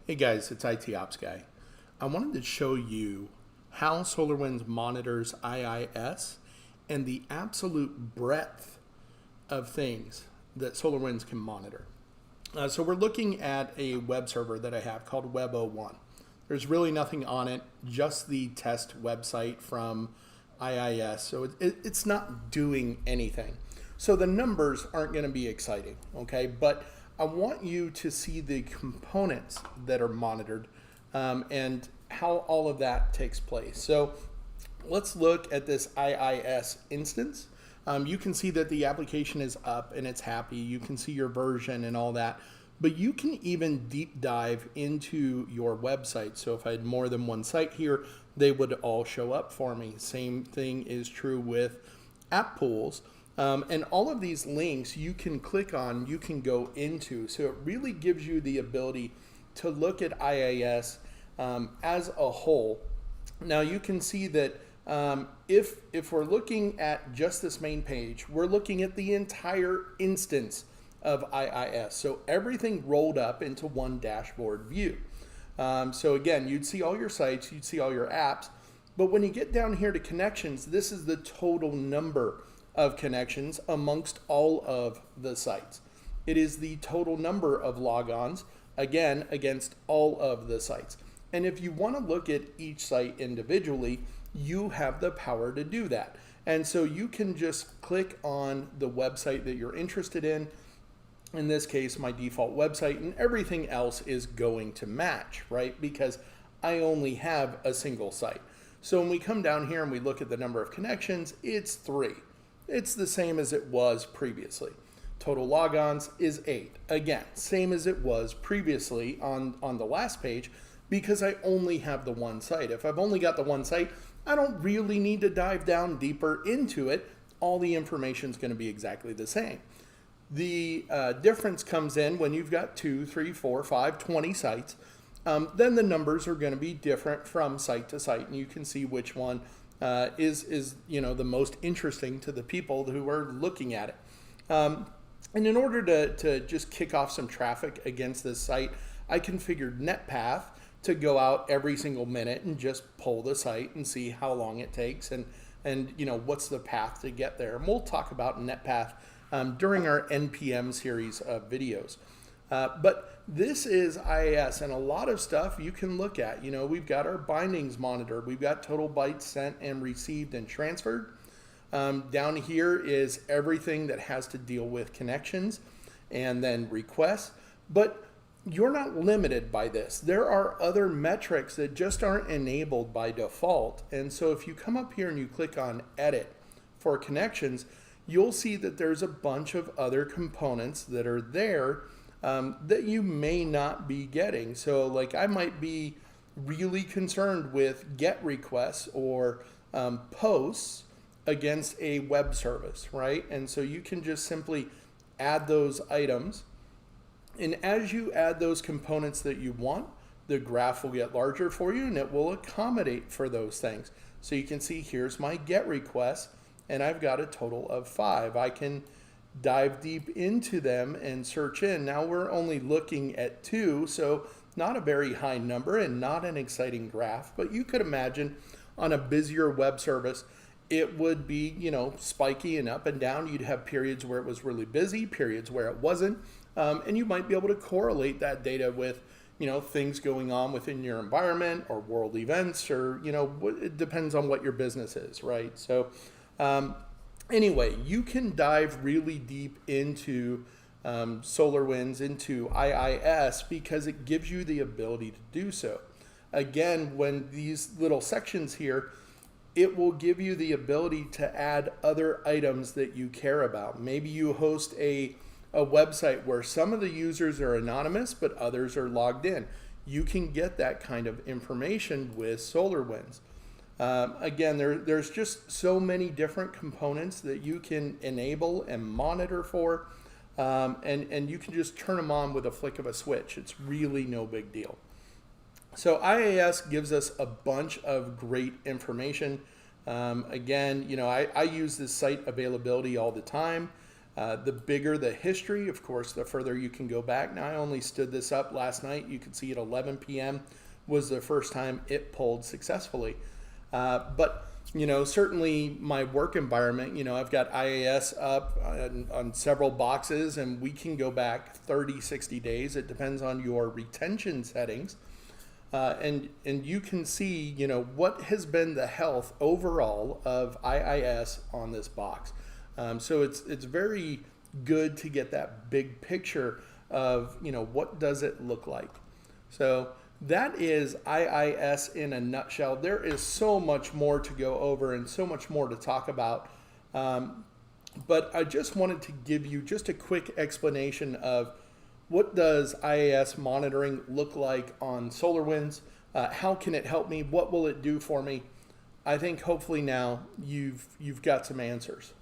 Hey guys, it's IT Ops Guy. I wanted to show you how SolarWinds monitors IIS and the absolute breadth of things that SolarWinds can monitor. So we're looking at a web server that I have called Web01. There's really nothing on it, just the test website from IIS. So it's not doing anything. So the numbers aren't going to be exciting, okay? But I want you to see the components that are monitored and how all of that takes place. So let's look at this IIS instance. You can see that the application is up and it's happy. You can see your version and all that. But you can even deep dive into your website. So if I had more than one site here, they would all show up for me. Same thing is true with app pools. And all of these links you can click on, you can go into. So it really gives you the ability to look at IIS as a whole. Now you can see that if we're looking at just this main page, we're looking at the entire instance of IIS. So everything rolled up into one dashboard view. So again, you'd see all your sites, you'd see all your apps, but when you get down here to connections, this is the total number of connections amongst all of the sites. It is the total number of logons, again, against all of the sites. And if you want to look at each site individually, you have the power to do that. And so you can just click on the website that you're interested in this case, my default website, and everything else is going to match, right? Because I only have a single site. So when we come down here and we look at the number of connections, it's 3. It's the same as it was previously. Total logons is 8. Again, same as it was previously on the last page because I only have the one site. If I've only got the one site, I don't really need to dive down deeper into it. All the information is going to be exactly the same. The difference comes in when you've got 2, 3, 4, 5, 20 sites. Then the numbers are going to be different from site to site, and you can see which one is the most interesting to the people who are looking at it. And in order to just kick off some traffic against this site, I configured NetPath to go out every single minute and just pull the site and see how long it takes and what's the path to get there. And we'll talk about NetPath during our NPM series of videos. But this is IIS, and a lot of stuff you can look at. We've got our bindings monitor. We've got total bytes sent and received and transferred. Down here is everything that has to deal with connections and then requests. But you're not limited by this. There are other metrics that just aren't enabled by default. And so if you come up here and you click on Edit for connections, you'll see that there's a bunch of other components that are there that you may not be getting. So like I might be really concerned with GET requests or posts against a web service, right? And so you can just simply add those items. And as you add those components that you want, the graph will get larger for you and it will accommodate for those things. So you can see here's my GET request and I've got a total of 5. I can dive deep into them and search in. Now we're only looking at 2, so not a very high number and not an exciting graph, but you could imagine on a busier web service, it would be, spiky and up and down. You'd have periods where it was really busy, periods where it wasn't, and you might be able to correlate that data with, things going on within your environment or world events or, it depends on what your business is, right? So, anyway, you can dive really deep into SolarWinds, into IIS, because it gives you the ability to do so. Again, when these little sections here, it will give you the ability to add other items that you care about. Maybe you host a website where some of the users are anonymous, but others are logged in. You can get that kind of information with SolarWinds. Again, there's just so many different components that you can enable and monitor for, and you can just turn them on with a flick of a switch. It's really no big deal. So IIS gives us a bunch of great information. Again, I use this site availability all the time. The bigger the history, of course, the further you can go back. Now, I only stood this up last night. You could see at 11 p.m. was the first time it pulled successfully. But certainly my work environment, I've got IIS up on several boxes, and we can go back 30, 60 days. It depends on your retention settings. And you can see, what has been the health overall of IIS on this box. So it's very good to get that big picture of, what does it look like. So that is IIS in a nutshell. There is so much more to go over and so much more to talk about. But I just wanted to give you just a quick explanation of what does IIS monitoring look like on SolarWinds? How can it help me? What will it do for me? I think hopefully now you've got some answers.